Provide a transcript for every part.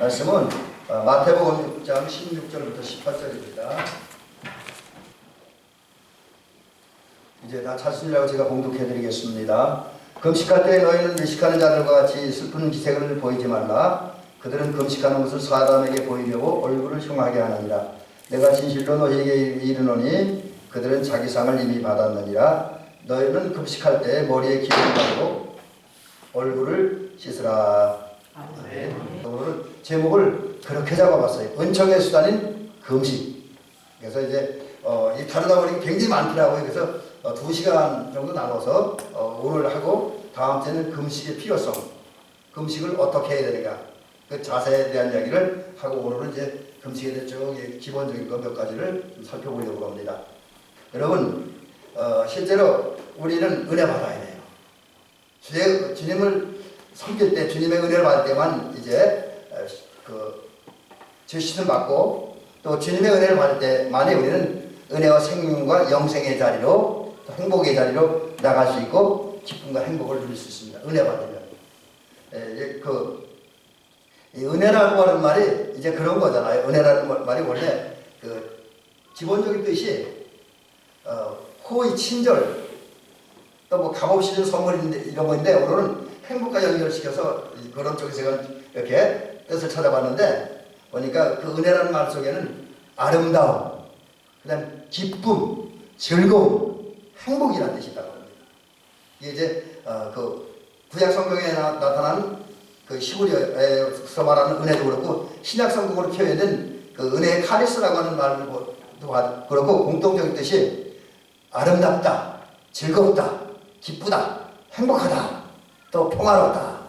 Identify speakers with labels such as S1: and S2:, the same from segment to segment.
S1: 말씀은 마태복음 6장 16절부터 18절입니다. 이제 다 찾으시려고 제가 봉독해 드리겠습니다. 금식할 때 너희는 외식하는 자들과 같이 슬픈 기색을 보이지 말라. 그들은 금식하는 것을 사람에게 보이려고 얼굴을 흉하게 하느니라. 내가 진실로 너희에게 이르노니 그들은 자기 상을 이미 받았느니라. 너희는 금식할 때 머리에 기름을 바르고 얼굴을 씻으라. 오늘은 제목을 그렇게 잡아봤어요. 은총의 수단인 금식. 그래서 이제 이 다루다 보니까 굉장히 많더라고요. 그래서 2시간 정도 나눠서 오늘 하고 다음 주에는 금식의 필요성, 금식을 어떻게 해야 되는가, 그 자세에 대한 이야기를 하고 오늘은 이제 금식에 대해 쭉 기본적인 것 몇 가지를 살펴보려고 합니다. 여러분, 실제로 우리는 은혜 받아야 돼요. 주님을 섬길 때, 주님의 은혜를 받을 때만 이제 죄 씻음 받고 또 주님의 은혜를 받을 때만이 우리는 은혜와 생명과 영생의 자리로, 행복의 자리로 나갈 수 있고 기쁨과 행복을 누릴 수 있습니다. 은혜 받으면. 이 은혜라고 하는 말이 이제 그런 거잖아요. 은혜라는 말이 원래 기본적인 뜻이 호의 친절, 또 뭐 값없이 준 선물인데 이런 건데 오늘은 행복과 연결시켜서 그런 쪽에서 이렇게 뜻을 찾아봤는데 보니까 그 은혜라는 말 속에는 아름다움, 그다음 기쁨, 즐거움, 행복이라는 뜻이 있다고 합니다. 이게 이제 구약 성경에 나타난 그 히브리어에서 말하는 은혜도 그렇고 신약 성경으로 표현된 그 은혜의 카리스라고 하는 말도 그렇고 공통적인 뜻이 아름답다, 즐겁다, 기쁘다, 행복하다, 또 평화롭다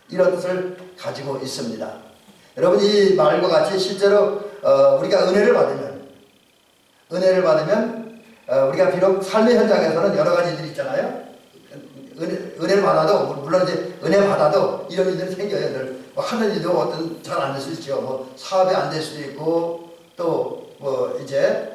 S1: 이런 뜻을 가지고 있습니다. 여러분 이 말과 같이 실제로 우리가 은혜를 받으면 우리가 비록 삶의 현장에서는 여러 가지 일들이 있잖아요. 은혜를 받아도 물론 이제 은혜 받아도 이런 일들이 생겨요. 뭐 하는 일도 어떤 잘 안 될 수 있죠. 뭐 사업이 안 될 수도 있고 또 뭐 이제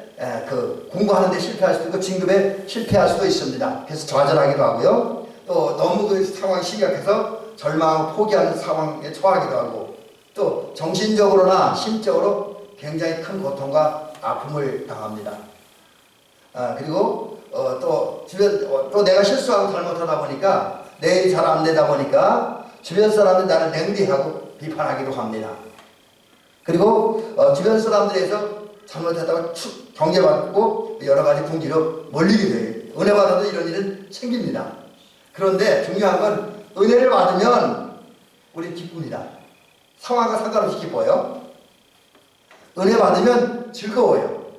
S1: 공부하는데 실패할 수도 있고 진급에 실패할 수도 있습니다. 그래서 좌절하기도 하고요. 또 너무 그 상황이 심각해서 절망하고 포기하는 상황에 처하기도 하고 또 정신적으로나 심적으로 굉장히 큰 고통과 아픔을 당합니다. 그리고 또 내가 실수하고 잘못하다 보니까 내 일이 잘 안 되다 보니까 주변 사람들이 나를 냉대하고 비판하기도 합니다. 그리고 주변 사람들에서 잘못했다고 경계받고 여러 가지 궁지로 몰리게 돼요. 은혜 받아도 이런 일은 생깁니다. 그런데 중요한 건 은혜를 받으면 우리 기쁩니다. 상황과 상관없이 기뻐요. 은혜 받으면 즐거워요.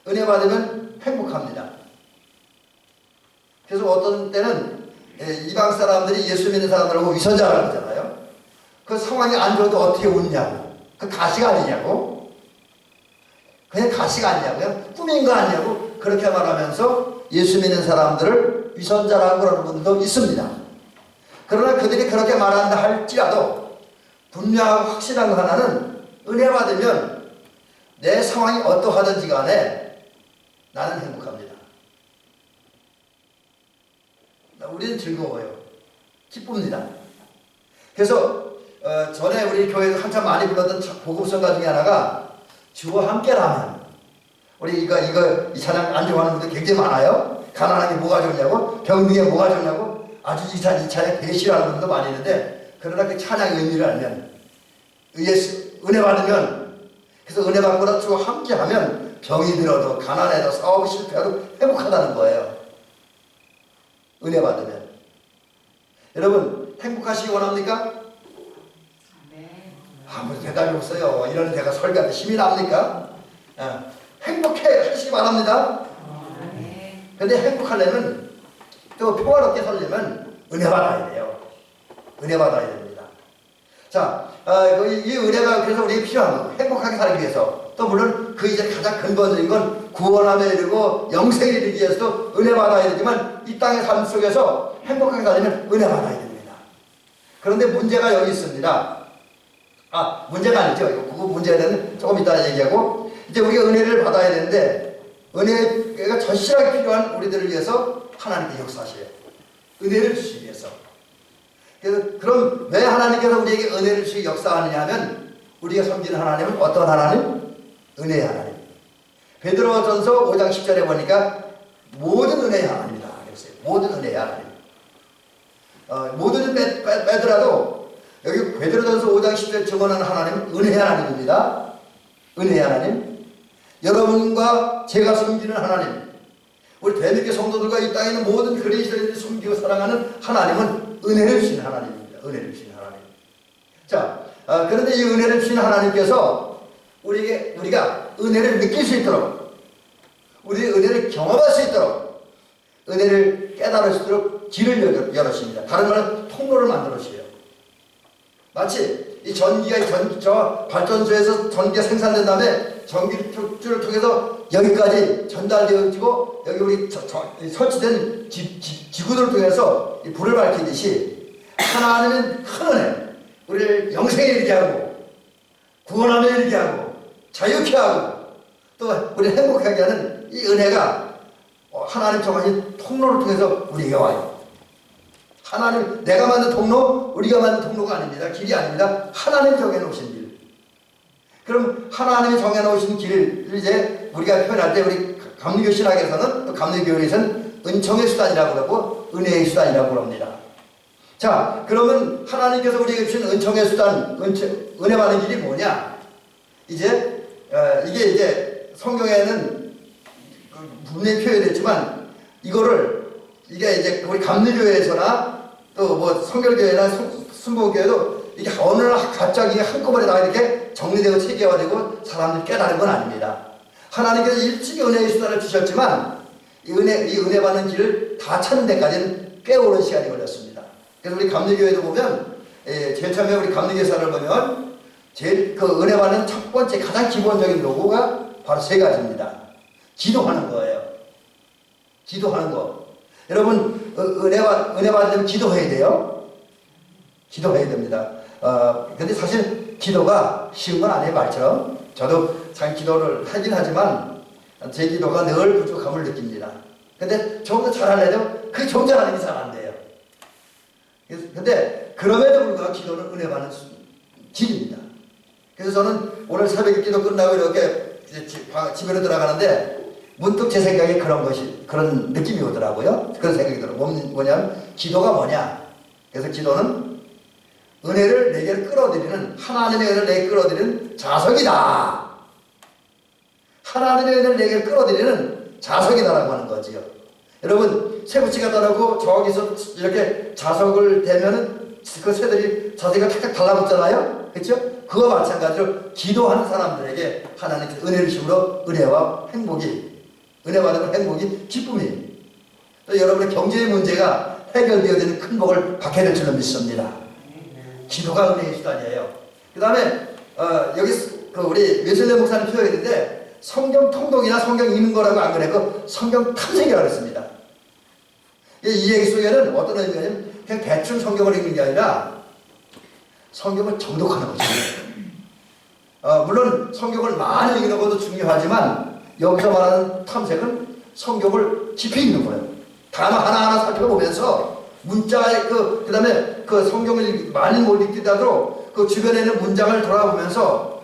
S1: 은혜 받으면 행복합니다. 그래서 어떤 때는 이방 사람들이 예수 믿는 사람들하고 위선자라고 하잖아요. 그 상황이 안 좋아도 어떻게 웃냐고. 그 가시가 아니냐고. 그냥 가시가 아니냐고요. 꿈인 거 아니냐고. 그렇게 말하면서 예수 믿는 사람들을 위선자라고 그러는 분들도 있습니다. 그러나 그들이 그렇게 말한다 할지라도 분명하고 확실한 거 하나는 은혜 받으면 내 상황이 어떠하든지 간에 나는 행복합니다. 우리는 즐거워요. 기쁩니다. 그래서 전에 우리 교회에서 한참 많이 불렀던 복음성가 중에 하나가 주와 함께라면 우리 이 찬양 안 좋아하는 분들 굉장히 많아요. 가난한 게 뭐가 좋냐고 병든 게 뭐가 좋냐고 아주 이 찬양 되게 싫어하는 분도 많이 있는데 그러나 그 찬양의 의미를 알면 은혜 받으면 그래서 은혜 받고 주와 함께하면 병이 들어도 가난해도 사업이 실패해도 행복하다는 거예요. 은혜 받으면. 여러분 행복하시기 원합니까? 아무 대답이 없어요. 이런 데가 설교하는데 힘이 납니까? 행복해 하시기 바랍니다. 근데 행복하려면 또 평화롭게 살려면 은혜 받아야 돼요. 은혜 받아야 됩니다. 자, 이 은혜가 그래서 우리에게 필요한 거예요. 행복하게 살기 위해서. 또 물론 그 이제 가장 근본적인 건 구원함에 이르고 영생에 이르기 위해서도 은혜 받아야 되지만 이 땅의 삶 속에서 행복하게 살려면 은혜 받아야 됩니다. 그런데 문제가 여기 있습니다. 문제가 아니죠. 그 문제에 대해서는 조금 이따 얘기하고 이제 우리가 은혜를 받아야 되는데 은혜가 절실하게 필요한 우리들을 위해서 하나님께 역사하셔요. 은혜를 주시기 위해서. 그래서 그럼 왜 하나님께서 우리에게 은혜를 주시기 역사하느냐 하면 우리가 섬기는 하나님은 어떤 하나님? 은혜의 하나님. 베드로전서 5장 10절에 보니까 모든 은혜의 하나님이다 그랬어요. 모든 은혜의 하나님. 모든 빼더라도 여기 베드로전서 5장 10절 증언하는 하나님은 은혜의 하나님입니다. 은혜의 하나님. 여러분과 제가 섬기는 하나님, 우리 대한민국 성도들과 이 땅에 있는 모든 그리스도인들이 섬기고 사랑하는 하나님은 은혜를 주신 하나님입니다. 은혜를 주신 하나님. 자, 그런데 이 은혜를 주신 하나님께서 우리가 은혜를 느낄 수 있도록, 우리 은혜를 경험할 수 있도록, 은혜를 깨달을 수 있도록 길을 열으십니다. 다른 말은 통로를 만들어 주세요. 마치 이 전기가 저 발전소에서 전기가 생산된 다음에 전기줄을 통해서 여기까지 전달되어지고 여기 우리 설치된 지구들을 통해서 이 불을 밝히듯이 하나님은 큰 은혜, 우리를 영생에 이르게 하고 구원함에 이르게 하고 자유케 하고 또 우리를 행복하게 하는 이 은혜가 하나님 정하신 통로를 통해서 우리에게 와요. 하나님, 내가 만든 통로, 우리가 만든 통로가 아닙니다. 길이 아닙니다. 하나님 정해놓으신 길. 그럼 하나님이 정해놓으신 길을 이제 우리가 표현할 때 우리 감리교 신학에서는, 또 감리교에서는 은총의 수단이라고 그러고 은혜의 수단이라고 합니다. 자, 그러면 하나님께서 우리에게 주신 은총의 수단, 은혜 받는 길이 뭐냐? 이게 이제 성경에는 분명히 표현했지만 이게 이제 우리 감리교회에서나 또 뭐 성결교회나 순복음교회도 이게 어느 날 갑자기 한꺼번에 다 이렇게 정리되고 체계화되고 사람들이 깨달은 건 아닙니다. 하나님께서 일찍이 은혜의 수단을 주셨지만 이 은혜 받는 길을 다 찾는 데까지는 꽤 오랜 시간이 걸렸습니다. 그래서 우리 감리교회도 보면 제일 처음에 우리 감리교사를 보면 제일 그 은혜 받는 첫 번째 가장 기본적인 도구가 바로 세 가지입니다. 기도하는 거예요. 기도하는 거. 여러분 은혜 받으려면 기도해야 돼요. 기도해야 됩니다. 근데 사실 기도가 쉬운 건 아니에요. 말처럼 저도 참 기도를 하긴 하지만 제 기도가 늘 부족함을 느낍니다. 근데 좀 더 잘하려면 그 좀 잘하는 게 잘 안 돼요. 근데 그럼에도 불구하고 기도는 은혜 받는 길입니다. 그래서 저는 오늘 새벽에 기도 끝나고 이렇게 집으로 들어가는데 문득 제 생각에 그런 느낌이 오더라고요. 그런 생각이 들어요. 뭐냐면, 기도가 뭐냐? 그래서 기도는 은혜를 내게 끌어들이는, 하나님의 은혜를 내게 끌어들이는 자석이다. 하나님의 은혜를 내게 끌어들이는 자석이다라고 하는 거지요. 여러분, 쇠붙이가 따르고 저기서 이렇게 자석을 대면은 그 쇠들이 자석이 탁탁 달라붙잖아요? 그렇죠? 그와 마찬가지로 기도하는 사람들에게 하나님께서 은혜를 주심으로 은혜와 행복이, 은혜 받으면 행복이, 기쁨이, 또 여러분의 경제의 문제가 해결되어지는 큰 복을 받게 될 줄로 믿습니다. 기도가 은혜의 수단이에요. 그 다음에 여기 우리 웨슬리 목사님 표현했는데 성경 통독이나 성경 읽는 거라고 안 그랬고 성경 탐색이라고 했습니다. 이 얘기 속에는 어떤 의미냐면 그냥 대충 성경을 읽는 게 아니라 성경을 정독하는 거죠. 물론 성경을 많이 읽는 것도 중요하지만 여기서 말하는 탐색은 성경을 깊이 읽는 거예요. 단어 하나하나 살펴보면서 문자의 그 다음에 그 성경을 많이 못 읽더라도 그 주변에 있는 문장을 돌아보면서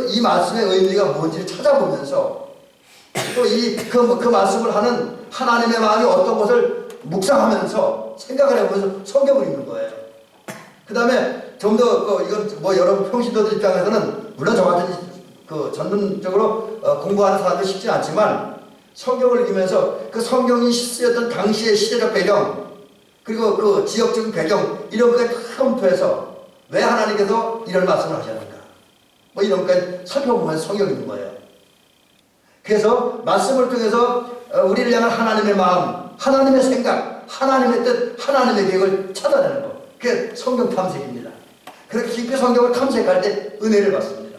S1: 이 말씀의 의미가 뭔지를 찾아보면서 또 그 말씀을 하는 하나님의 마음이 어떤 것을 묵상하면서 생각을 해보면서 성경을 읽는 거예요. 그 다음에 좀 더 이건 뭐 여러분 평신도들 입장에서는 물론 저 같은 전문적으로 공부하는 사람도 쉽지 않지만 성경을 읽으면서 그 성경이 쓰였던 당시의 시대적 배경 그리고 그 지역적인 배경 이런 것까지 다 검토해서 왜 하나님께서 이런 말씀을 하셨는가 뭐 이런 것까지 살펴보면서 성경 읽는 거예요. 그래서 말씀을 통해서 우리를 향한 하나님의 마음, 하나님의 생각, 하나님의 뜻, 하나님의 계획을 찾아내는 것. 그게 성경 탐색입니다. 그렇게 깊이 성경을 탐색할 때 은혜를 받습니다.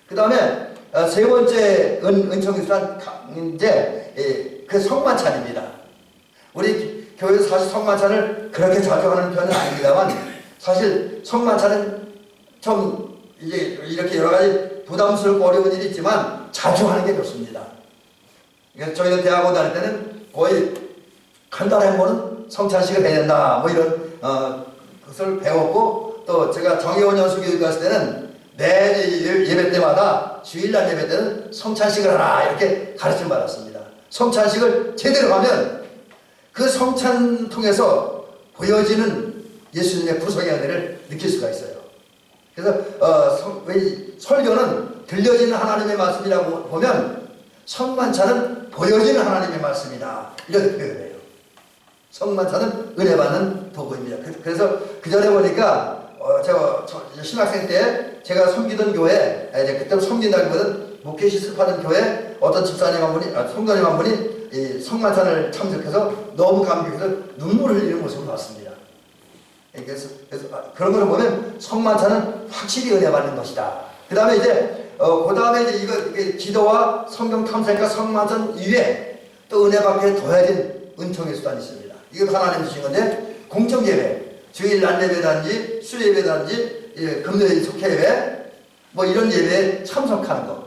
S1: 그 다음에 세 번째 은총의 수단인데 그 성만찬입니다. 우리 교회에서 사실 성만찬을 그렇게 자주 하는 편은 아닙니다만 사실 성만찬은 좀 이제 이렇게 여러 가지 부담스럽고 어려운 일이 있지만 자주 하는 게 좋습니다. 그래서 저희는 대학원 다닐 때는 거의 한 달에 한 번은 성찬식을 해야 된다 뭐 이런 것을 배웠고 또 제가 정예원 연수교육 갔을 때는 매 예배 때마다 주일날 예배 때는 성찬식을 하라 이렇게 가르침 받았습니다. 성찬식을 제대로 하면 그 성찬 통해서 보여지는 예수님의 구속의 은혜를 느낄 수가 있어요. 그래서 설교는 들려지는 하나님의 말씀이라고 보면 성만찬은 보여지는 하나님의 말씀이다 이렇게 표현해요. 성만찬은 은혜 받는 도구입니다. 그래서 그 전에 보니까 제가 신학생 때 제가 섬기던 교회, 이제 그때 섬긴다기보다는 목회 실습하는 교회 어떤 집사님 한 분이, 성도님 한 분이 이 성만찬을 참석해서 너무 감격해서 눈물을 흘리는 모습을 봤습니다. 그래서 그런 걸 보면 성만찬은 확실히 은혜 받는 것이다. 그 다음에 이제 그 다음에 이제 이게 기도와 성경 탐색과 성만찬 이외에 또 은혜 받게 더해진 은총의 수단이 있습니다. 이것도 하나님 주신 건데 공적 예배, 주일 날 예배단지, 수 예배단지, 금요일 속회 예배, 뭐 이런 예배에 참석하는 거.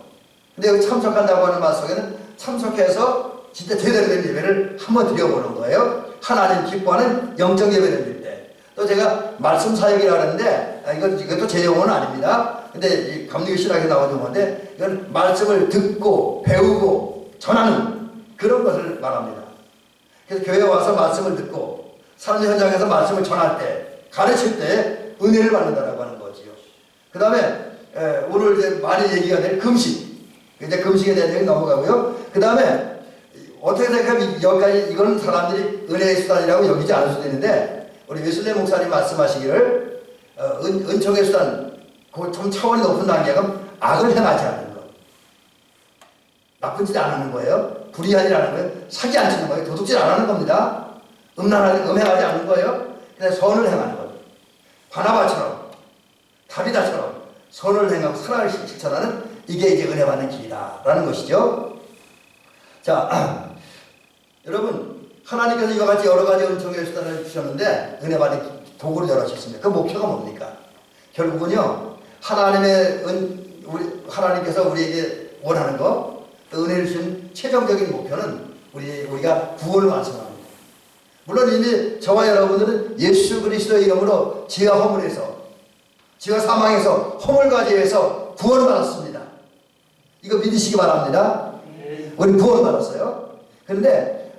S1: 근데 여기 참석한다고 하는 말 속에는 참석해서 진짜 제대로 된 예배를 한번 드려보는 거예요. 하나님 기뻐하는 영적 예배를 드릴 때. 또 제가 말씀 사역이라 하는데 이것도 제 용어는 아닙니다. 근데 이 감리교 신학에 나온 용어인데 이건 말씀을 듣고 배우고 전하는 그런 것을 말합니다. 그래서 교회에 와서 말씀을 듣고 삶의 현장에서 말씀을 전할 때 가르칠 때 은혜를 받는다라고 하는 거지요. 그 다음에 오늘 이제 많이 얘기가 될 금식. 이제 금식에 대한 얘기 넘어가고요. 그 다음에 어떻게 생각하면 여기까지 이건 사람들이 은혜의 수단이라고 여기지 않을 수도 있는데 우리 웨슬리 목사님 말씀하시기를 은총의 수단 그 좀 차원이 높은 단계가 악을 행하지 않는 것, 나쁜 짓 안 하는 거예요. 불의한 일 안 하는 거예요. 사기 안 치는 거예요. 도둑질 안 하는 겁니다. 음행하지 않는 거예요. 그냥 선을 행하는 거예요. 바나바처럼 다비다처럼 선을 행하고 사랑을 실천하는 이게 이제 은혜 받는 길이다라는 것이죠. 자, 여러분 하나님께서 이와 같이 여러 가지 은총의 수단을 주셨는데 은혜 받는 도구를 열어주셨습니다. 그 목표가 뭡니까? 결국은요 하나님께서 우리에게 원하는 거, 또 은혜를 주신 최종적인 목표는 우리가 구원을 완성하는 거. 물론 이미 저와 여러분들은 예수 그리스도의 이름으로 죄와 허물에서 죄와 사망에서 허물과죄에서 구원을 받았습니다. 이거 믿으시기 바랍니다. 우리 구원을 받았어요. 그런데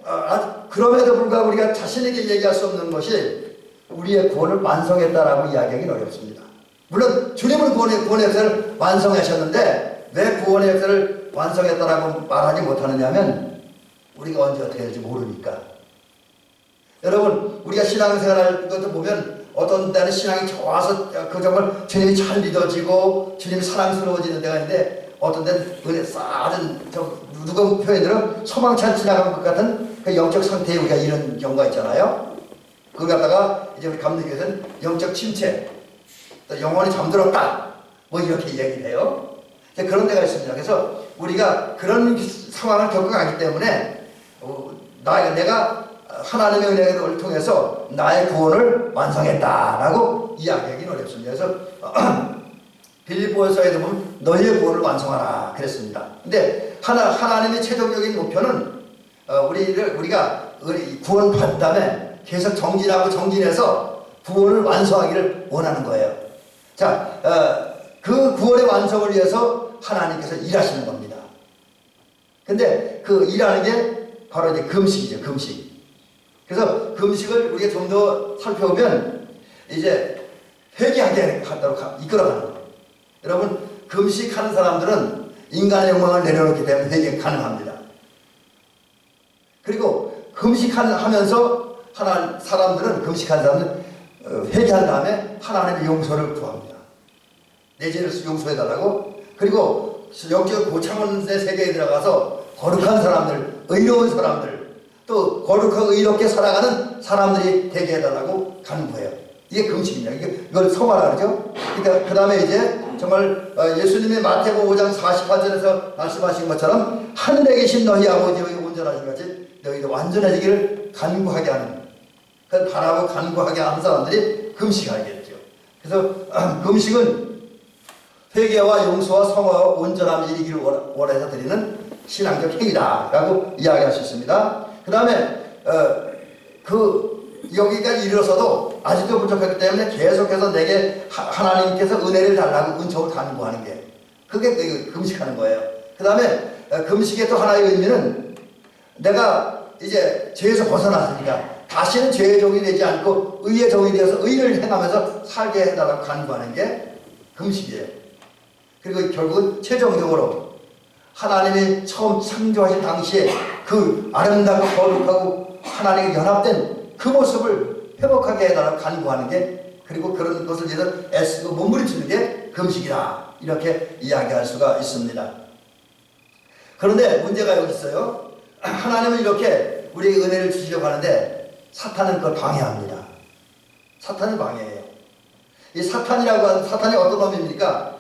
S1: 그럼에도 불구하고 우리가 자신에게 얘기할 수 없는 것이 우리의 구원을 완성했다라고 이야기하기는 어렵습니다. 물론 주님은 구원의 역사를 완성하셨는데 왜 구원의 역사를 완성했다라고 말하지 못하느냐 하면 우리가 언제 어떻게 될지 모르니까. 여러분 우리가 신앙생활할 것도 보면 어떤 때는 신앙이 좋아서 정말 주님이 잘 믿어지고 주님이 사랑스러워지는 때가 있는데 어떤 때는 은혜 쌓은 누가 표현대로 소망찬 지나간 것 같은 그 영적 상태에 우리가 이런 경우가 있잖아요. 그걸 갖다가 이제 우리 감리교에서는 영적 침체, 또 영혼이 잠들었다 뭐 이렇게 얘기를 해요. 이제 그런 데가 있습니다. 그래서 우리가 그런 상황을 겪어가기 때문에 내가 하나님의 은혜를 통해서 나의 구원을 완성했다라고 이야기하기는 어렵습니다. 그래서 빌립보서에도 보면 너희의 구원을 완성하라 그랬습니다. 근데 하나님의 최종적인 목표는 우리가 구원 받은 다음에 계속 정진해서 구원을 완성하기를 원하는 거예요. 자, 그 구원의 완성을 위해서 하나님께서 일하시는 겁니다. 근데 그 일하는 게 바로 이제 금식이죠, 금식. 그래서 금식을 우리가 좀 더 살펴보면 이제 회개하게 하도록 이끌어가는 거예요. 여러분, 금식하는 사람들은 인간의 욕망을 내려놓기 때문에 회개 가능합니다. 그리고 금식하면서 금식하는 사람들은 회개한 다음에 하나님의 용서를 구합니다. 내 죄를 용서해달라고. 그리고 영적 고창원의 세계에 들어가서 거룩한 사람들, 의로운 사람들, 또 거룩하고 의롭게 살아가는 사람들이 되게 해달라고 간구해요. 이게 금식입니다. 이걸 성화라 그러죠. 그러니까 그 다음에 이제 정말 예수님의 마태복음 5장 48절에서 말씀하신 것처럼 하늘에 계신 너희 아버지의 온전하신 같이 너희도 완전해지기를 간구하게 하는, 그걸 바라고 간구하게 하는 사람들이 금식하겠죠. 그래서 금식은 회개와 용서와 성화와 온전함을 이루기를 원해서 드리는 신앙적 행위다라고 이야기할 수 있습니다. 그 다음에 여기까지 이르러서도 아직도 부족하기 때문에 계속해서 내게 하나님께서 은혜를 달라고 은총을 간구하는 게 그게 금식하는 거예요. 그 다음에 금식의 또 하나의 의미는 내가 이제 죄에서 벗어났으니까 다시는 죄의 종이 되지 않고 의의 종이 되어서 의를 행하면서 살게 해달라고 간구하는 게 금식이에요. 그리고 결국은 최종적으로 하나님이 처음 창조하신 당시에 그 아름답고 거룩하고 하나님과 연합된 그 모습을 회복하게 해달라고 간구하는 게, 그리고 그런 것을 위해서 애쓰고 몸부림치는 게 금식이다, 이렇게 이야기할 수가 있습니다. 그런데 문제가 여기 있어요. 하나님은 이렇게 우리에게 은혜를 주시려고 하는데 사탄은 그걸 방해합니다. 사탄이 방해해요. 이 사탄이라고 하는, 사탄이 어떤 놈입니까?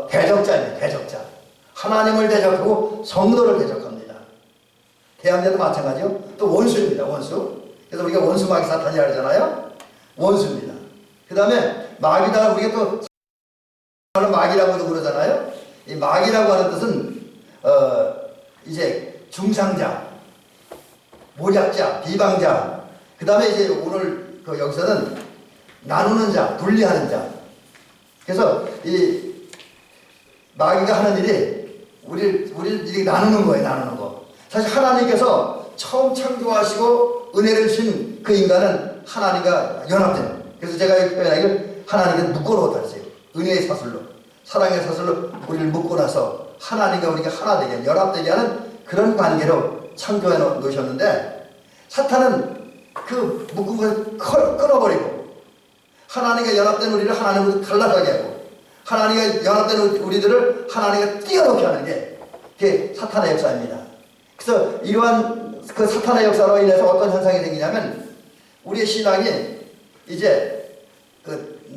S1: 대적자입니다. 대적자. 하나님을 대적하고 성도를 대적합니다. 대항자도 마찬가지요. 또 원수입니다. 원수. 그래서 우리가 원수 마귀 사탄이라고 하잖아요. 원수입니다. 그 다음에 마귀다, 우리가 또 마귀라고도 그러잖아요. 이 마귀라고 하는 뜻은 이제 중상자, 모략자, 비방자, 그 다음에 이제 오늘 여기서는 나누는 자, 분리하는 자. 그래서 이 마귀가 하는 일이 우리를 이렇게 나누는 거예요. 나누는 거. 사실 하나님께서 처음 창조하시고 은혜를 주신 그 인간은 하나님과 연합된, 그래서 제가 이렇게 표현하기를 하나님께 묶어놓았다 했어요. 은혜의 사슬로, 사랑의 사슬로 우리를 묶고 나서 하나님과 우리가 하나 되게, 연합되게 하는 그런 관계로 창조해 놓으셨는데, 사탄은 그 묶은 것을 끊어버리고 하나님과 연합된 우리를 하나님으로 갈라가게 하고 하나님과 연합된 우리들을 하나님과 띄어놓게 하는 게 그게 사탄의 역사입니다. 그래서 이러한 그 사탄의 역사로 인해서 어떤 현상이 생기냐면, 우리의 신앙이 이제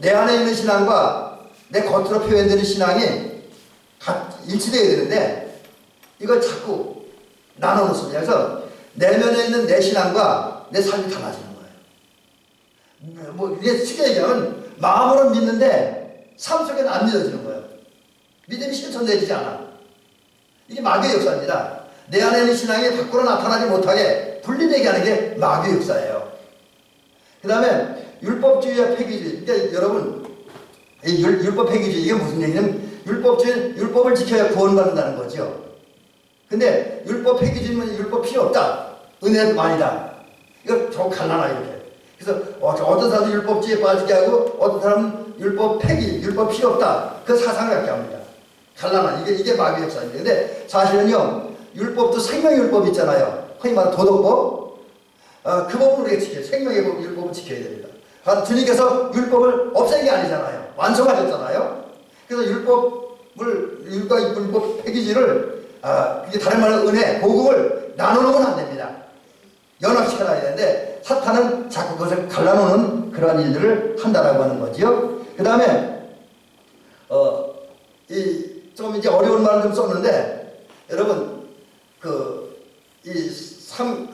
S1: 내 안에 있는 신앙과 내 겉으로 표현되는 신앙이 일치되어야 되는데 이걸 자꾸 나눠 놓습니다. 그래서 내면에 있는 내 신앙과 내 삶이 달라지는 거예요. 뭐 이게 쉽게 얘기하면 마음으로는 믿는데 삶 속에는 안 믿어지는 거예요. 믿음이 실천되지 않아. 이게 마귀의 역사입니다. 내 안에 있는 신앙이 밖으로 나타나지 못하게 분리되게 하는 게 마귀의 역사예요. 그 다음에 율법주의와 폐기주의. 그러니까 여러분, 이 율법 폐기주의, 이게 무슨 얘기냐면 율법주의, 율법을 지켜야 구원받는다는 거죠. 근데 율법 폐기주의는 율법 필요 없다, 은혜만이다, 이거 저 갈라놔 이렇게. 그래서 어떤 사람은 율법주의에 빠지게 하고 어떤 사람은 율법 폐기, 율법 필요 없다, 그 사상을 갖게 합니다. 갈라놔. 이게 마귀의 역사입니다. 근데 사실은요, 율법도 생명의 율법 있잖아요. 흔히 말하는 도덕법. 그 법을 우리가 지켜요. 생명의 율법을 지켜야 됩니다. 주님께서 율법을 없앤 게 아니잖아요. 완성하셨잖아요. 그래서 율법 폐기주의를, 이게 다른 말로 은혜, 복음을 나누면 안 됩니다. 연합시켜놔야 되는데 사탄은 자꾸 그것을 갈라놓는 그러한 일들을 한다라고 하는 거지요. 그 다음에 좀 이제 어려운 말을 좀 썼는데, 여러분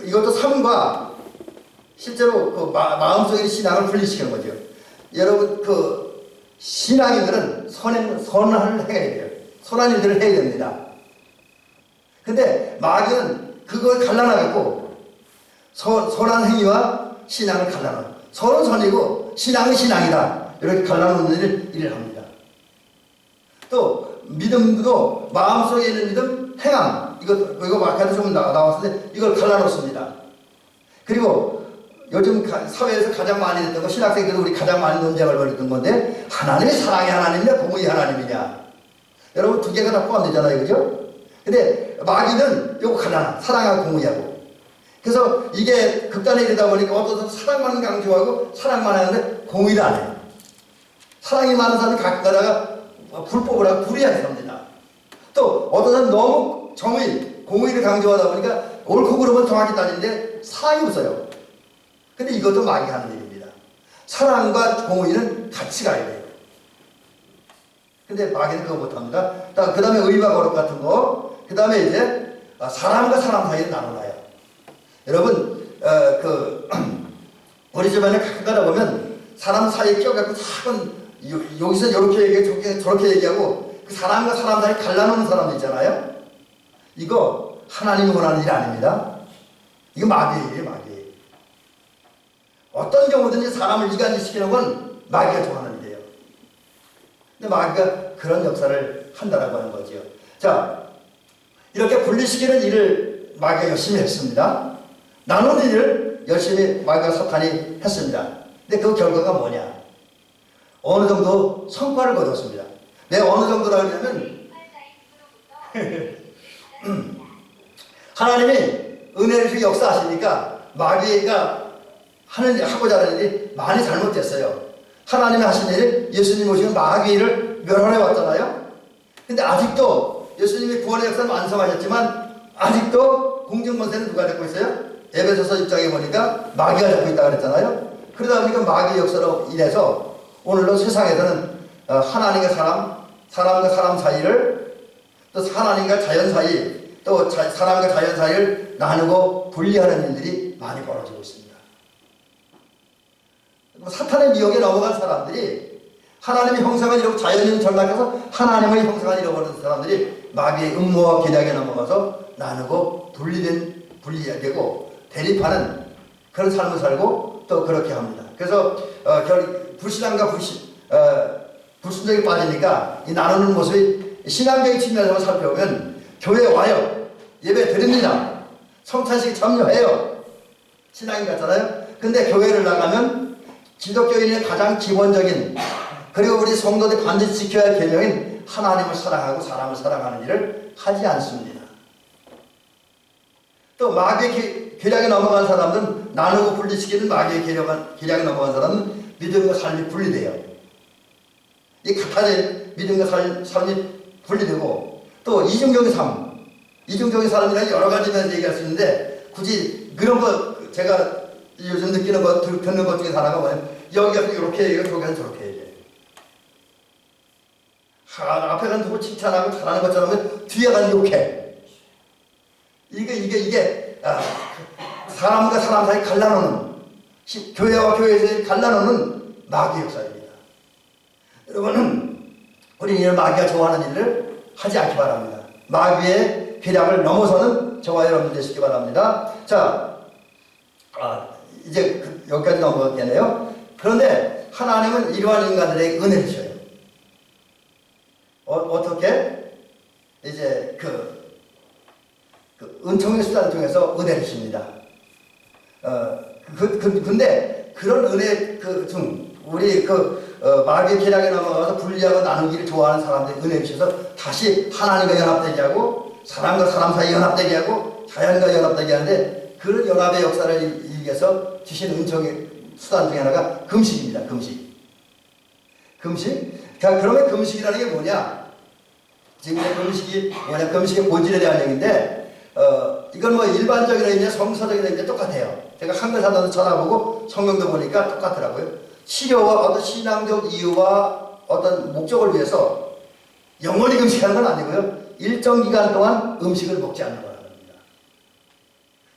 S1: 이것도 삶과 실제로 그 마음속의 신앙을 분리시키는 거죠. 여러분 신앙인들은 선을 해야 돼요. 선한 일들을 해야 됩니다. 근데 마귀는 그걸 갈라놔갖고 선한 행위와 신앙을 갈라놔. 선은 선이고 신앙은 신앙이다, 이렇게 갈라놓는 일을 합니다. 또 믿음도 마음속에 있는 믿음, 행함, 이거 마카드 좀 나왔는데 이걸 갈라놓습니다. 그리고 요즘 사회에서 가장 많이 됐던 거, 신학생들도 우리 가장 많이 논쟁을 벌였던 건데, 하나님이 사랑의 하나님이냐 공의의 하나님이냐. 여러분 두 개가 다 포함되잖아요, 그죠? 근데 마귀는 요거 갈라놔. 사랑하고 공의하고. 그래서 이게 극단에 이르다 보니까 어떤 사랑만 강조하고 사랑만 하는데 공의를 안 해요. 사랑이 많은 사람이 가끔 가다가 불법을 하고 불의하게 삽니다. 또 어떤 사람은 너무 정의, 공의를 강조하다 보니까 옳고 그름은 정확히 따지는데 사랑이 없어요. 근데 이것도 마귀가 하는 일입니다. 사랑과 공의는 같이 가야 돼요. 근데 마귀는 그거 못합니다. 그 다음에 의와 거룩 같은 거, 그 다음에 이제 사람과 사람 사이를 나눠놔요. 여러분 우리 집안에 가끔 가다 보면 사람 사이에 껴갖고 자꾸 여기서 이렇게 얘기하고 저렇게 얘기하고 그 사람과 사람 사이 갈라놓는 사람도 있잖아요. 이거 하나님이 원하는 일 아닙니다. 이거 마귀예요, 마귀. 어떤 경우든지 사람을 이간시키는 건 마귀가 좋아하는 일이에요. 근데 마귀가 그런 역사를 한다라고 하는 거죠. 자, 이렇게 분리시키는 일을 마귀가 열심히 했습니다. 나누는 일을 열심히 마귀가 사탄이 했습니다. 근데 그 결과가 뭐냐? 어느 정도 성과를 거뒀습니다. 왜 어느 정도라 그러냐면 하나님이 은혜를 주시고 역사하시니까 마귀가 하고자 하는 일이 많이 잘못됐어요. 하나님이 하신 일이 예수님 오시면 마귀를 멸하러 왔잖아요. 근데 아직도 예수님이 구원의 역사를 완성하셨지만 아직도 공중권세는 누가 잡고 있어요? 에베소서 1장에 보니까 마귀가 잡고 있다고 그랬잖아요. 그러다 보니까 마귀 역사로 인해서 오늘도 세상에서는 하나님과 사람과 사람 사이를, 또 하나님과 자연 사이, 또 사람과 자연 사이를 나누고 분리하는 일들이 많이 벌어지고 있습니다. 사탄의 미혹에 넘어간 사람들이 하나님의 형상을 잃고 자연인 전락해서 하나님의 형상을 잃어버린 사람들이 마귀의 음모와 계략에 넘어가서 나누고 분리되고 대립하는 그런 삶을 살고 또 그렇게 합니다. 그래서 불신앙과 불순종에 빠지니까 이 나누는 모습이 신앙적인 측면에서 살펴보면 교회에 와요. 예배 드립니다. 성찬식 참여해요. 신앙인 같잖아요. 근데 교회를 나가면 기독교인의 가장 기본적인, 그리고 우리 성도들이 반드시 지켜야 할 계명인 하나님을 사랑하고 사람을 사랑하는 일을 하지 않습니다. 또 마귀의 계략에 넘어간 사람들은, 나누고 분리시키는 마귀의 계략에 넘어간 사람은 믿음과 삶이 분리돼요. 이 같아진 믿음과 삶이 분리되고, 또 이중적인 삶이라는 여러 가지 면에서 얘기할 수 있는데, 굳이 그런 거 제가 요즘 느끼는 거, 듣는 것 중에 하나가 뭐냐면, 여기가 이렇게 얘기하고 저기가 저렇게 얘기해요. 앞에 가는 누구 칭찬하고 잘하는 것처럼 하면 뒤에 가는 욕해. 이게 사람과 사람 사이 갈라놓는, 교회와 교회에서 갈라놓는 마귀 역사입니다. 여러분은 우리는 이런 마귀가 좋아하는 일을 하지 않기 바랍니다. 마귀의 계략을 넘어서는 저와 여러분 되시기 바랍니다. 자, 이제 여기까지 넘어가겠네요. 그런데 하나님은 이러한 인간들에게 은혜를 주셔요. 어떻게? 이제 은총의 수단을 통해서 은혜를 주십니다. 근데 그런 은혜 우리 마귀의 계략에 넘어가서 분리하고 나누기를 좋아하는 사람들이 은혜를 주셔서 다시 하나님과 연합되게 하고, 사람과 사람 사이 연합되게 하고, 자연과 연합되게 하는데, 그런 연합의 역사를 이기 위해서 주신 은총의 수단 중에 하나가 금식입니다. 금식? 그러면 금식이라는 게 뭐냐? 지금 금식이 뭐냐? 금식의 본질에 대한 얘기인데, 이건 뭐 일반적인 의미냐 성서적인 의미냐 똑같아요. 제가 한글 사전도 찾아보고 성경도 보니까 똑같더라고요. 치료와 어떤 신앙적 이유와 어떤 목적을 위해서 영원히 금식하는 건 아니고요. 일정 기간 동안 음식을 먹지 않는 거라는 겁니다.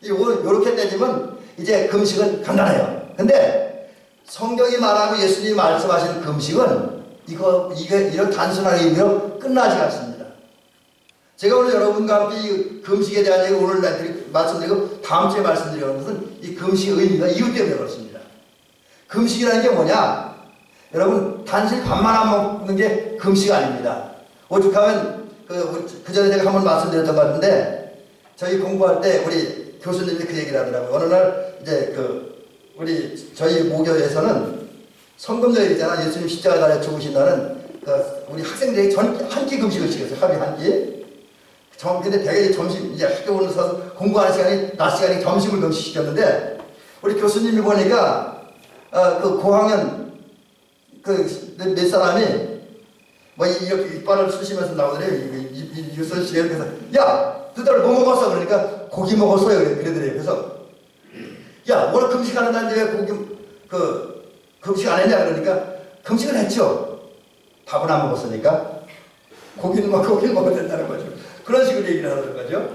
S1: 이렇게 따지면 이제 금식은 간단해요. 근데 성경이 말하고 예수님이 말씀하시는 금식은 이런 단순한 의미로 끝나지 않습니다. 제가 오늘 여러분과 함께 이 금식에 대한 얘기 오늘 말씀드리고 다음 주에 말씀드리는 것은 이 금식의 의미가 이유 때문에 그렇습니다. 금식이라는 게 뭐냐? 여러분, 단순히 밥만 안 먹는 게 금식 아닙니다. 오죽하면 그 전에 제가 한번 말씀드렸던 것 같은데, 저희 공부할 때 우리 교수님이 그 얘기를 하더라고요. 어느 날 이제 저희 모교에서는 성금요일이잖아. 예수님 십자가 달에 죽으신 날은 우리 학생들에게 한 끼 금식을 시켰어요. 하루에 한 끼. 근데 대개 점심, 이제 학교 오면서 공부하는 시간이, 낮 시간에 점심을 금식시켰는데, 우리 교수님이 보니까, 고학년, 몇 사람이, 이렇게 이빨을 쑤시면서 나오더래요. 유선 씨가 그래서, 야! 너들 뭐 먹었어? 그러니까, 고기 먹었어요. 그러더래요. 그래서, 야, 오늘 금식하는 날인데 왜 금식 안 했냐? 그러니까, 금식을 했죠. 밥은 안 먹었으니까. 고기는 먹어야 된다는 거죠. 그런 식으로 얘기를 하는 거죠.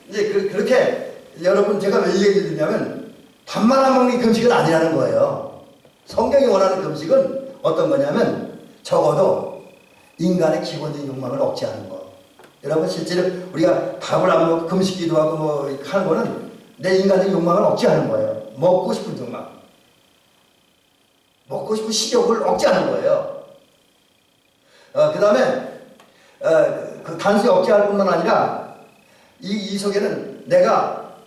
S1: 이제 그렇게 여러분, 제가 왜 이 얘기를 드리냐면, 밥만 안 먹는 게 금식은 아니라는 거예요. 성경이 원하는 금식은 어떤 거냐면, 적어도 인간의 기본적인 욕망을 억제하는 거. 여러분, 실제로 우리가 밥을 안 먹고 금식 기도하고 하는 거는 내 인간의 욕망을 억제하는 거예요. 먹고 싶은 욕망. 먹고 싶은 식욕을 억제하는 거예요. 그 다음에 그 단순히 억제할 뿐만 아니라 이 속에는 내가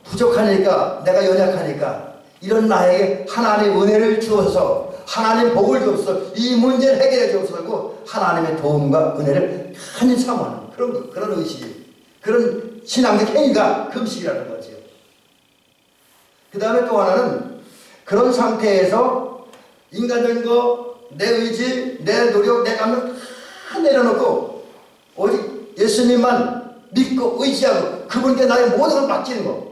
S1: 부족하니까, 내가 연약하니까 이런 나에게 하나님의 은혜를 주어서 하나님 복을 주옵소서, 이 문제를 해결해 주옵소서, 하나님의 도움과 은혜를 많이 사모하는 그런 의식, 그런 신앙적 행위가 금식이라는 거죠. 그 다음에 또 하나는 그런 상태에서 인간적인 거, 내 의지, 내 노력, 내 감정 다 내려놓고 오직 예수님만 믿고 의지하고 그분께 나의 모든 걸 맡기는 거,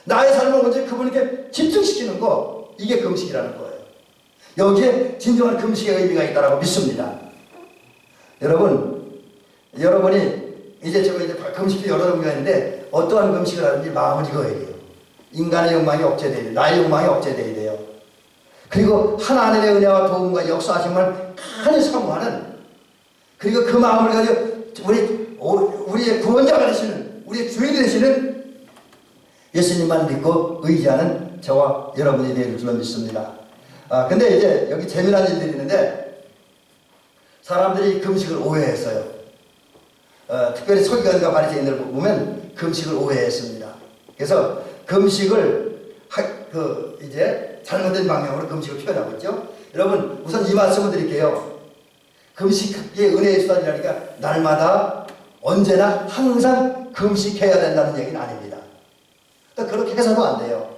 S1: 나의 삶을 먼저 그분께 집중시키는 거, 이게 금식이라는 거예요. 여기에 진정한 금식의 의미가 있다고 믿습니다. 여러분이 이제 금식이 여러 종류가 있는데 어떠한 금식을 하든지 마음을 이거야 돼요. 인간의 욕망이 억제돼야 돼요. 나의 욕망이 억제돼야 돼요. 그리고 하나님의 은혜와 도움과 역사하심을 많이 사모하는, 그리고 그 마음을 가지고 우리의 구원자가 되시는, 우리의 주인이 되시는 예수님만 믿고 의지하는 저와 여러분이 되는 줄로 믿습니다. 근데 이제 여기 재미난 일들이 있는데 사람들이 금식을 오해했어요. 특별히 서기관과 바리새인들 보면 금식을 오해했습니다. 그래서 금식을 이제 잘못된 방향으로 금식을 표현하고 있죠. 여러분, 우선 이 말씀을 드릴게요. 금식의 은혜의 수단이라니까 날마다 언제나 항상 금식해야 된다는 얘기는 아닙니다. 그렇게 해서도 안 돼요.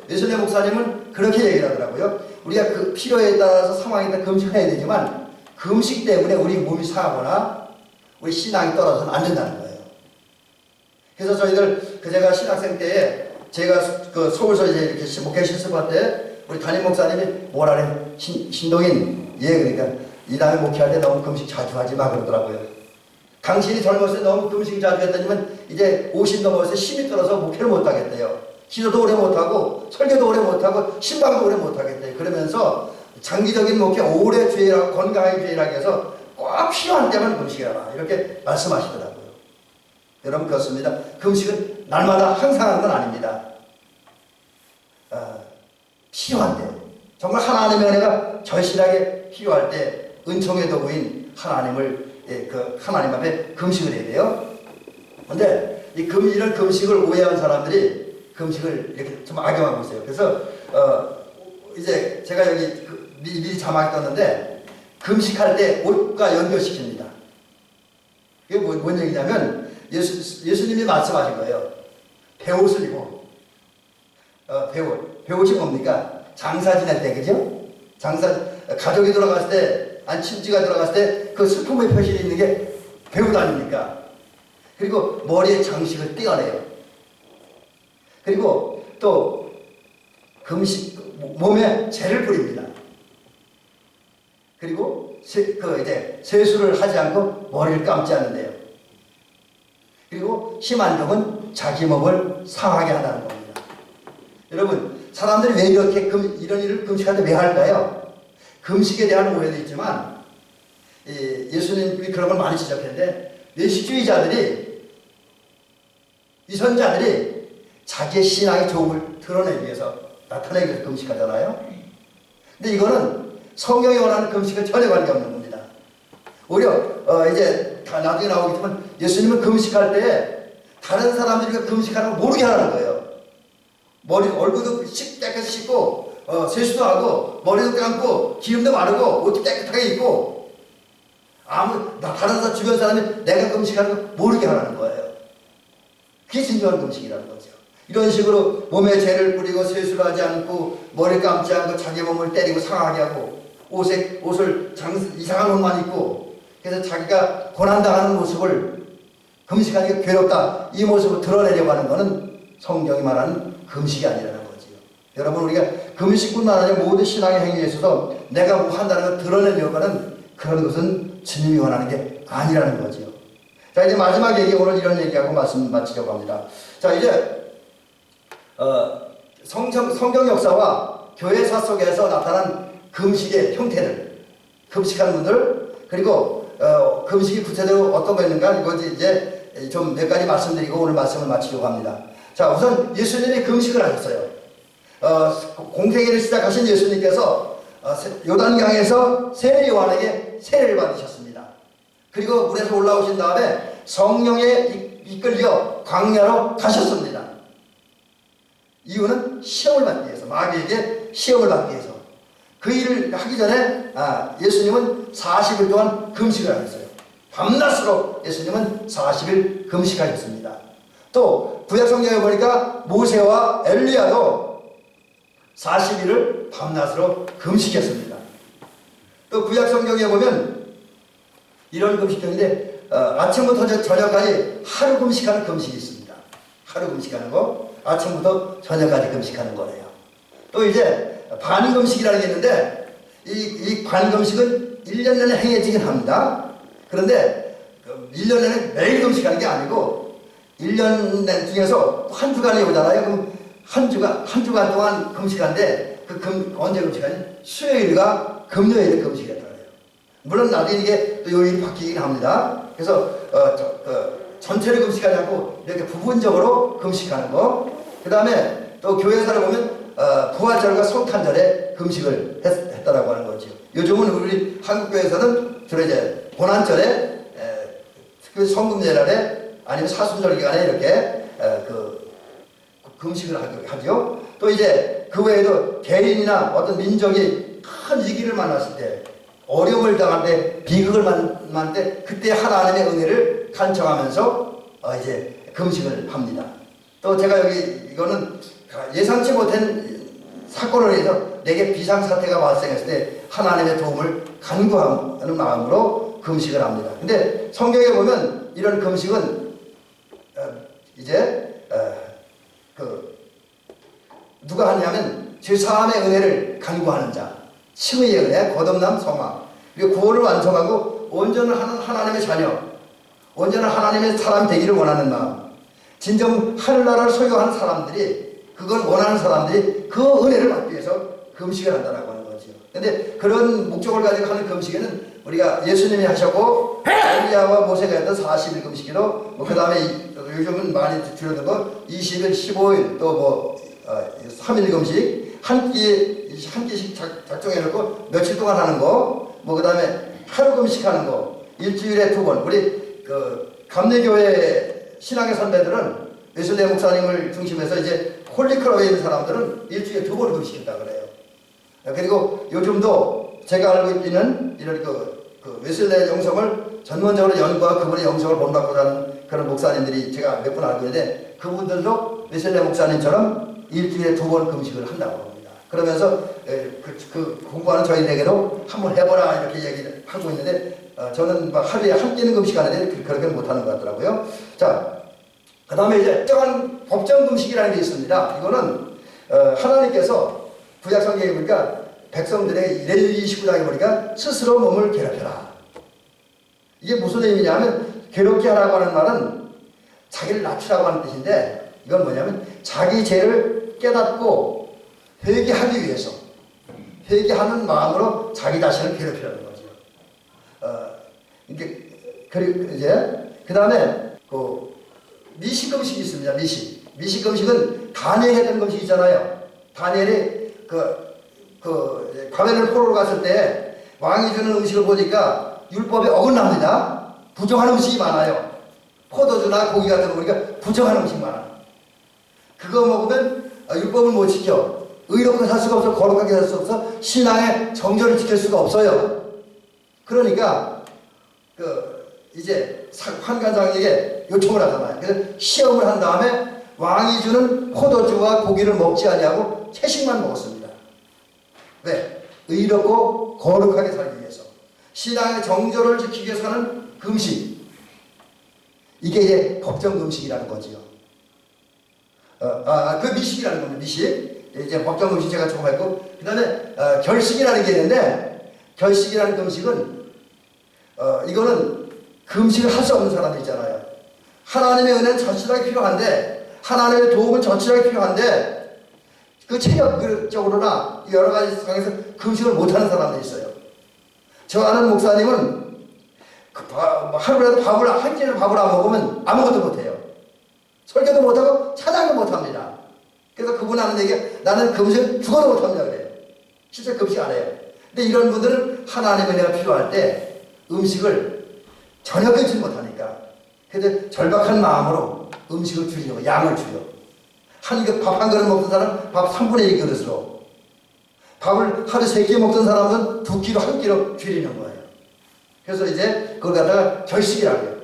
S1: 예수님 목사님은 그렇게 얘기를 하더라고요. 우리가 그 필요에 따라서 상황에 따라 금식해야 되지만 금식 때문에 우리 몸이 상하거나 우리 신앙이 떨어져서는 안 된다는 거예요. 그래서 저희들 제가 신학생 때에 제가 서울서 이제 이렇게 목회 실습할 때 우리 담임 목사님이 뭐라 그래? 신동인, 그러니까 이 다음에 목회할 때 너무 금식 자주 하지 마 그러더라고요. 당신이 젊었을 때 너무 금식 자주 했더니만 이제 50 넘었을 때 힘이 떨어서 목회를 못 하겠대요. 기도도 오래 못하고 설교도 오래 못하고 신방도 오래 못하겠대요. 그러면서 장기적인 목회 오래 주일하고 건강하게 주일하기 위해서 꼭 필요한 때만 금식해라 이렇게 말씀하시더라고요. 여러분, 그렇습니다. 금식은 날마다 항상 하는 건 아닙니다. 필요한 때, 정말 하나님의 은혜가 절실하게 필요할 때 은총의 도구인 하나님 앞에 금식을 해야 돼요. 그런데 이런 금식을 오해한 사람들이 금식을 이렇게 좀 악용하고 있어요. 그래서 이제 제가 여기 미리 자막이 떴는데 금식할 때 옷과 연결시킵니다. 이게 뭔 얘기냐면 예수님이 말씀하신 거예요. 배옷을 입고 배옷이 뭡니까? 장사 지낼 때, 그죠? 가족이 돌아갔을 때, 아니 친지가 돌아갔을 때 그 슬픔의 표시가 있는 게 배옷 아닙니까? 그리고 머리에 장식을 떼어내요. 그리고 또 금식 몸에 재를 뿌립니다. 그리고 이제 세수를 하지 않고 머리를 감지 않는데요. 그리고 심한 종은 자기 몸을 상하게 한다는 겁니다. 여러분, 사람들이 왜 이렇게 이런 일을 금식할 때 왜 할까요? 금식에 대한 오해도 있지만 예수님이 그런 걸 많이 지적했는데 외식주의자들이, 위선자들이 자기의 신앙의 조음을 드러내기 위해서 나타내기 위해서 금식하잖아요. 근데 이거는 성경이 원하는 금식은 전혀 관계없는 겁니다. 오히려 이제 나중에 나오겠지만 예수님은 금식할 때 다른 사람들이 금식하는 걸 모르게 하라는 거예요. 얼굴도 깨끗이 씻고 세수도 하고 머리도 감고 기름도 바르고 옷도 깨끗하게 입고 다른 사람 주변 사람이 내가 금식하는 걸 모르게 하라는 거예요. 그게 진정한 금식이라는 거죠. 이런 식으로 몸에 재를 뿌리고 세수를 하지 않고 머리 감지 않고 자기 몸을 때리고 상하게 하고 옷을 이상한 옷만 입고 그래서 자기가 고난당하는 모습을 금식하니까 괴롭다 이 모습을 드러내려고 하는 것은 성경이 말하는 금식이 아니라는 거지요. 여러분, 우리가 금식뿐만 아니라 모든 신앙의 행위에 있어서 내가 뭐 한다는 걸 드러내려고 하는 그런 것은 주님이 원하는 게 아니라는 거지요. 자, 이제 마지막 얘기, 오늘 이런 얘기하고 말씀 마치려고 합니다. 자, 이제 성경 역사와 교회사 속에서 나타난 금식의 형태들, 금식하는 분들, 그리고 금식이 구체적으로 어떤 거였는가 이거 이제 좀 몇 가지 말씀드리고 오늘 말씀을 마치려고 합니다. 자, 우선 예수님이 금식을 하셨어요. 공생애를 시작하신 예수님께서 요단강에서 세례 요한에게 세례를 받으셨습니다. 그리고 물에서 올라오신 다음에 성령에 이끌려 광야로 가셨습니다. 이유는 시험을 받기 위해서, 마귀에게 시험을 받기 위해서. 그 일을 하기 전에 예수님은 40일 동안 금식을 하셨어요. 밤낮으로 예수님은 40일 금식하셨습니다. 또 구약성경에 보니까 모세와 엘리야도 40일을 밤낮으로 금식했습니다. 또 구약성경에 보면 이런 금식경인데 아침부터 저녁까지 하루 금식하는 금식이 있습니다. 하루 금식하는 거, 아침부터 저녁까지 금식하는 거래요. 또 이제 반금식이라는 게 있는데 이 반금식은 1년 내내 행해지긴 합니다. 그런데 1년 내내 매일 금식하는 게 아니고 1년 중에서 한 주간이 오잖아요. 그럼 한 주간 동안 금식하는데 언제 금식하니? 수요일과 금요일에 금식했다 그래요. 물론 나중에 이게 또 요일이 바뀌긴 합니다. 그래서 전체를 금식하지 않고 이렇게 부분적으로 금식하는 거. 그 다음에 또 교회사를 보면 부활절과 성탄절에 금식을 했다라고 하는 거죠. 요즘은 우리 한국교회에서는 주로 이제 고난절에 그 성금 예날에 아니면 사순절 기간에 이렇게 금식을 하죠. 또 이제 그 외에도 개인이나 어떤 민족이 큰 위기를 만났을 때, 어려움을 당할 때, 비극을 만날 때 그때 하나님의 은혜를 간청하면서 이제 금식을 합니다. 또 제가 여기 이거는 예상치 못한 사건으로 인해서 내게 비상사태가 발생했을 때 하나님의 도움을 간구하는 마음으로 금식을 합니다. 근데 성경에 보면 이런 금식은 이제 누가 하냐면 죄사함의 은혜를 간구하는 자, 칭의의 은혜, 거듭남, 성화, 그리고 구원을 완성하고 온전한 하나님의 자녀, 온전한 하나님의 사람이 되기를 원하는 마음, 진정 하늘나라를 소유하는 사람들이, 그걸 원하는 사람들이 그 은혜를 받기 위해서 금식을 한다라고 하는 거죠. 근데 그런 목적을 가지고 하는 금식에는 우리가 예수님이 하셨고 엘리야와 모세가 했던 40일 금식이로 그 다음에 요즘은 많이 줄여든 거 20일, 15일 또 3일 금식 한 끼씩 작정해놓고 며칠 동안 하는 거, 그 다음에 하루 금식하는 거, 일주일에 2번. 우리 감리교회 신앙의 선배들은 웨슬레 목사님을 중심해서 이제 홀리클럽에 있는 사람들은 일주일에 2번 금식했다 그래요. 그리고 요즘도 제가 알고 있는 이런 웨슬레 영성을 전문적으로 연구하고 그분의 영성을 본받고 하는 그런 목사님들이 제가 몇 분 알고 있는데, 그분들도 웨슬레 목사님처럼 일주일에 2번 금식을 한다고 합니다. 그러면서 공부하는 저희에게도 한번 해보라 이렇게 얘기를 하고 있는데, 저는 막 하루에 한 끼는 금식하는데 그렇게 못하는 것 같더라고요. 자, 그 다음에 이제 특정한 법정 금식이라는 게 있습니다. 이거는 하나님께서 구약성경에 보니까 백성들에게 레위기 29장에 보니까 스스로 몸을 괴롭혀라. 이게 무슨 의미냐면, 괴롭게 하라고 하는 말은 자기를 낮추라고 하는 뜻인데, 이건 뭐냐면 자기 죄를 깨닫고 회개하기 위해서, 회개하는 마음으로 자기 자신을 괴롭히라는 거죠. 그리고 이제 그 다음에 미식 금식이 있습니다. 미식 금식은 다니엘이 했던 금식 있잖아요. 다니엘이 바벨론 포로로 갔을 때 왕이 주는 음식을 보니까 율법에 어긋납니다. 부정한 음식이 많아요. 포도주나 고기 같은 거 보니까 부정한 음식 많아요. 그거 먹으면 율법을 못 지켜. 의롭게 살 수가 없어. 거룩하게 살 수 없어. 신앙의 정절을 지킬 수가 없어요. 그러니까 이제 환관장에게 요청을 하잖아요. 그래서 시험을 한 다음에 왕이 주는 포도주와 고기를 먹지 아니하고 채식만 먹었습니다. 왜? 의롭고 거룩하게 살기 위해서, 신앙의 정절을 지키기 위해서 하는 금식. 이게 이제 법정 금식이라는 거지요. 그 미식이라는 겁니다. 미식. 이제 법정 금식 제가 조금 했고, 그 다음에 결식이라는 게 있는데, 결식이라는 금식은 이거는 금식을 할 수 없는 사람들 있잖아요. 하나님의 은혜는 절실하게 필요한데, 하나님의 도움은 절실하게 필요한데, 그 체력적으로나 여러 가지 상황에서 금식을 못하는 사람들이 있어요. 저 아는 목사님은 하루라도 한 끼를 밥을 안 먹으면 아무것도 못해요. 설교도 못하고 찬양도 못합니다. 그래서 그분 하는 얘기, 나는 금식 죽어도 못합니다 그래요. 실제 금식 안 해요. 근데 이런 분들은 하나님의 은혜가 필요할 때 음식을 전혀 끊지 못하니까, 그래서 절박한 마음으로 음식을 줄이려고 양을 줄여. 밥 한 그릇 먹던 사람 밥 3분의 1 그릇으로, 밥을 하루 3끼 먹던 사람은 2끼로 1끼로 줄이는 거예요. 그래서 이제 그걸 갖다가 결식이라고 해요.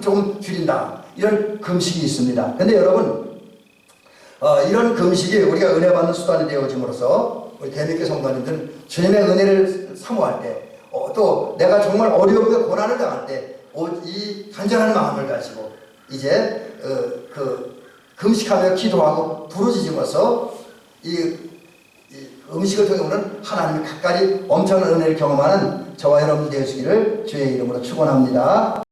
S1: 조금 줄인다. 이런 금식이 있습니다. 근데 여러분, 이런 금식이 우리가 은혜 받는 수단이 되어짐으로써 우리 대미교 성도님들은 주님의 은혜를 사모할 때, 또 내가 정말 어려움과 고난을 당할 때, 이 간절한 마음을 가지고 이제 금식하며 기도하고 부르짖음으로써 이 음식을 통해 오는 하나님의 가까이 엄청난 은혜를 경험하는 저와 여러분 되시기를 주의 이름으로 축원합니다.